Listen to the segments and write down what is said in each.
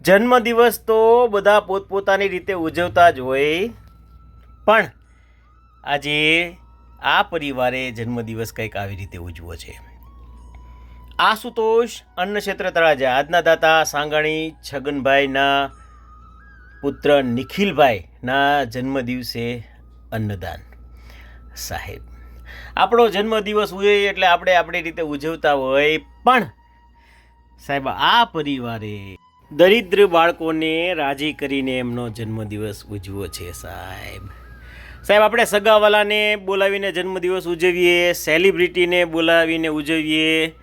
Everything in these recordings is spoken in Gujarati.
જન્મદિવસ તો બધા પોતપોતાની રીતે ઉજવતા જ હોય, પણ આજે આ પરિવારે જન્મદિવસ કંઈક આવી રીતે ઉજવો છે. આશુતોષ અન્નક્ષેત્ર તળાજા આજના દાતા સાંગાણી છગનભાઈના પુત્ર નિખિલભાઈના જન્મદિવસે અન્નદાન. સાહેબ, આપણો જન્મદિવસ ઉજવીએ એટલે આપણે આપણી રીતે ઉજવતા હોય, પણ સાહેબ આ પરિવારે દરિદ્ર બાળકોને રાજી કરીને એમનો જન્મદિવસ ઉજવો છે. સાહેબ આપણે સગાવાલાને બોલાવીને જન્મદિવસ ઉજવીએ, સેલિબ્રિટીને બોલાવીને ઉજવીએ,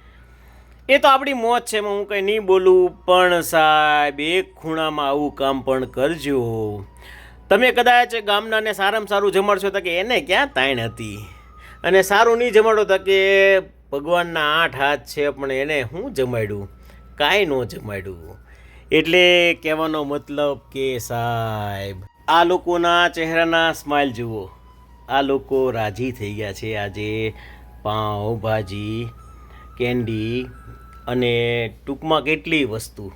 એ તો આપણી મોજ છે, હું કંઈ નહીં બોલું. પણ સાહેબ એક ખૂણામાં આવું કામ પણ કરજો. તમે કદાચ ગામનાને સારામાં સારું જમાડશો તો કે એને ક્યાં તાણ હતી, અને સારું નહીં જમાડો તો કે ભગવાનના 8 હાથ છે પણ એને શું જમાડ્યું, કાંઈ ન જમાડ્યું. એટલે કહેવાનો મતલબ કે સાહેબ આ લોકોના ચહેરાના સ્માઇલ જુઓ, આ લોકો રાજી થઈ ગયા છે. આજે પાઉંભાજી, કેન્ડી અને ટૂંકમાં કેટલી વસ્તુ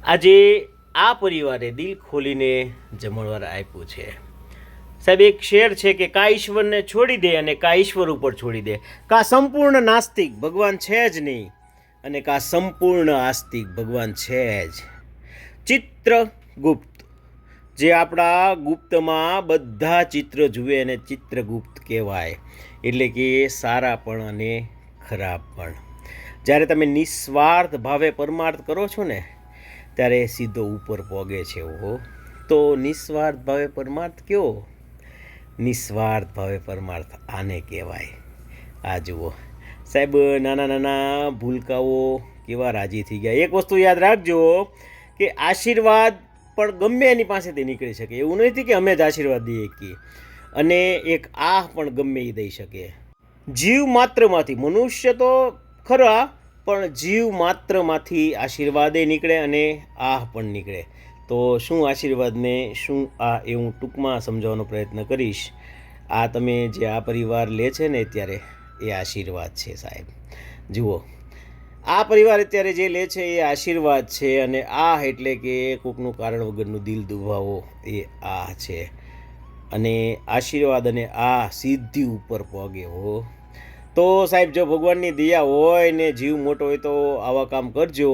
આજે આ પરિવારે દિલ ખોલીને જમણવાર આપ્યું છે. સાહેબ એક શેર છે કે કા ઈશ્વરને છોડી દે અને કા ઈશ્વર ઉપર છોડી દે, કા સંપૂર્ણ નાસ્તિક ભગવાન છે જ નહીં અને કા સંપૂર્ણ આસ્તિક ભગવાન છે જ. ચિત્રગુપ્ત, જે આપણા ગુપ્તમાં બધા ચિત્ર જુએ અને ચિત્રગુપ્ત કહેવાય, એટલે કે સારા પણ અને ખરાબ પણ. જ્યારે તમે નિસ્વાર્થ ભાવે પરમાર્થ કરો છો ને ત્યારે સીધો ઉપર પોગે છે. તો નિસ્વાર્થ ભાવે પરમાર્થ કયો? નિસ્વાર્થ ભાવે પરમાર્થ આને કહેવાય. આ જુઓ સાહેબ, નાના નાના ભૂલકાઓ કેવા રાજી થઈ ગયા. એક વસ્તુ યાદ રાખજો કે આશીર્વાદ પણ ગમે એની પાસેથી નીકળી શકે, એવું નથી કે અમે જ આશીર્વાદ દઈએ છીએ. અને એક આહ પણ ગમે એ દઈ શકે. જીવ માત્રમાંથી, મનુષ્ય તો ખરા પણ જીવ માત્રમાંથી આશીર્વાદે નીકળે અને આહ પણ નીકળે. તો શું આશીર્વાદને શું આહ એ હું ટૂંકમાં સમજાવવાનો પ્રયત્ન કરીશ. આ તમે જે આ પરિવાર લે છે ને અત્યારે એ આશીર્વાદ છે. સાહેબ જુઓ, આ પરિવાર અત્યારે જે લે છે એ આશીર્વાદ છે, અને આહ એટલે કે કોકનું કારણ વગરનું દિલ દુભાવો એ આહ છે. અને આશીર્વાદ અને આહ સીધી ઉપર પોગે. તો સાહેબ જો ભગવાનની દયા હોય ને જીવ મોટો હોય તો આવા કામ કરજો,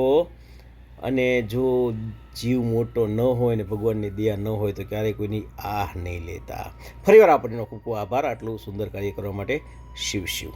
અને જો જીવ મોટો ન હોય ને ભગવાનની દયા ન હોય તો ક્યારેય કોઈની આહ નહીં લેતા. ફરીવાર આપણને ખૂબ ખૂબ આભાર આટલું સુંદર કાર્ય કરવા માટે. શિવ શિવ.